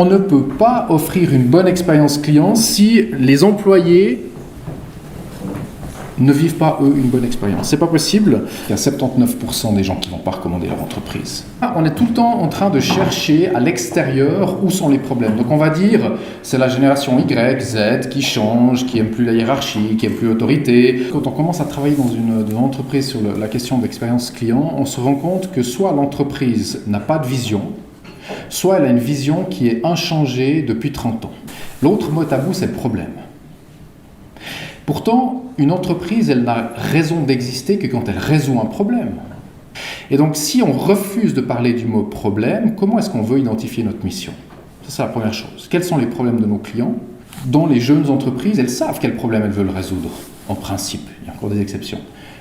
On ne peut pas offrir une bonne expérience client si les employés ne vivent pas, eux, une bonne expérience. C'est pas possible. Il y a 79% des gens qui ne vont pas recommander leur entreprise. On est tout le temps en train de chercher à l'extérieur où sont les problèmes. Donc on va dire, c'est la génération Y, Z qui change, qui n'aime plus la hiérarchie, qui n'aime plus l'autorité. Quand on commence à travailler dans une entreprise sur la question d'expérience client, on se rend compte que soit l'entreprise n'a pas de vision, soit elle a une vision qui est inchangée depuis 30 ans. L'autre mot tabou, c'est le problème. Pourtant, une entreprise, elle n'a raison d'exister que quand elle résout un problème. Et donc, si on refuse de parler du mot problème, comment est-ce qu'on veut identifier notre mission ? Ça, c'est la première chose. Quels sont les problèmes de nos clients ? Dans les jeunes entreprises, elles savent quels problèmes elles veulent résoudre, en principe. Il y a encore des exceptions.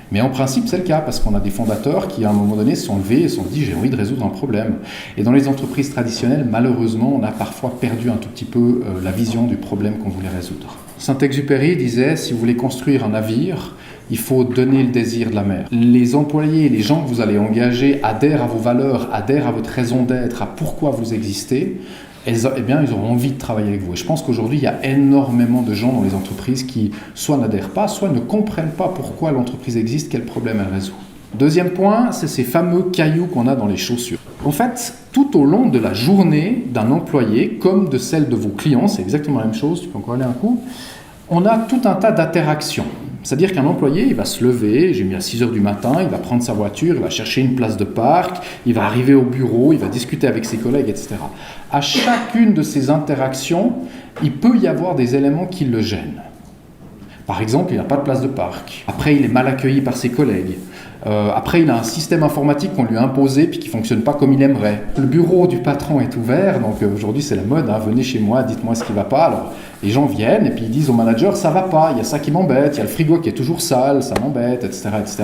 Mais en principe, c'est le cas, parce qu'on a des fondateurs qui, à un moment donné, se sont levés et se sont dit « j'ai envie de résoudre un problème ». Et dans les entreprises traditionnelles, malheureusement, on a parfois perdu un tout petit peu la vision du problème qu'on voulait résoudre. Saint-Exupéry disait « si vous voulez construire un navire, il faut donner le désir de la mer ». Les employés, les gens que vous allez engager adhèrent à vos valeurs, adhèrent à votre raison d'être, à pourquoi vous existez. Eh bien, ils auront envie de travailler avec vous. Et je pense qu'aujourd'hui, il y a énormément de gens dans les entreprises qui soit n'adhèrent pas, soit ne comprennent pas pourquoi l'entreprise existe, quel problème elle résout. Deuxième point, c'est ces fameux cailloux qu'on a dans les chaussures. En fait, tout au long de la journée d'un employé, comme de celle de vos clients, c'est exactement la même chose, tu peux encore aller un coup, on a tout un tas d'interactions. C'est-à-dire qu'un employé, il va se lever, j'ai mis à 6h du matin, il va prendre sa voiture, il va chercher une place de parc, il va arriver au bureau, il va discuter avec ses collègues, etc. À chacune de ces interactions, il peut y avoir des éléments qui le gênent. Par exemple, il n'a pas de place de parc. Après, il est mal accueilli par ses collègues. Après, il a un système informatique qu'on lui a imposé puis qui ne fonctionne pas comme il aimerait. Le bureau du patron est ouvert, donc aujourd'hui c'est la mode, hein, venez chez moi, dites-moi ce qui ne va pas. Alors, les gens viennent et puis ils disent au manager, ça ne va pas, il y a ça qui m'embête, il y a le frigo qui est toujours sale, ça m'embête, etc., etc.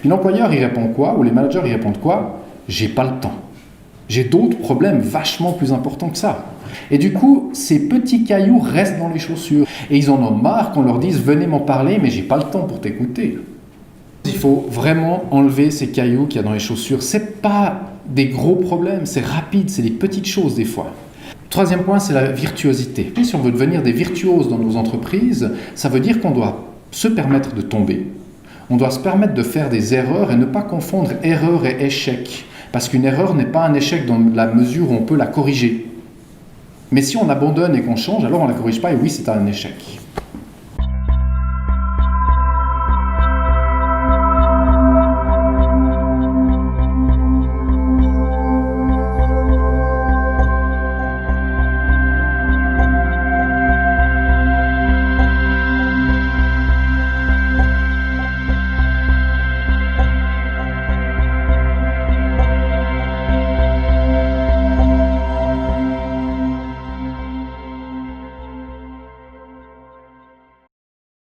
Puis l'employeur, il répond quoi? Ou les managers, ils répondent quoi? J'ai pas le temps. J'ai d'autres problèmes vachement plus importants que ça. Et du coup, ces petits cailloux restent dans les chaussures. Et ils en ont marre qu'on leur dise, venez m'en parler, mais j'ai pas le temps pour t'écouter. Il faut vraiment enlever ces cailloux qu'il y a dans les chaussures. C'est pas des gros problèmes, c'est rapide, c'est des petites choses des fois. Troisième point, c'est la virtuosité. Si on veut devenir des virtuoses dans nos entreprises, ça veut dire qu'on doit se permettre de tomber. On doit se permettre de faire des erreurs et ne pas confondre erreur et échec. Parce qu'une erreur n'est pas un échec dans la mesure où on peut la corriger. Mais si on abandonne et qu'on change, alors on ne la corrige pas et oui, c'est un échec.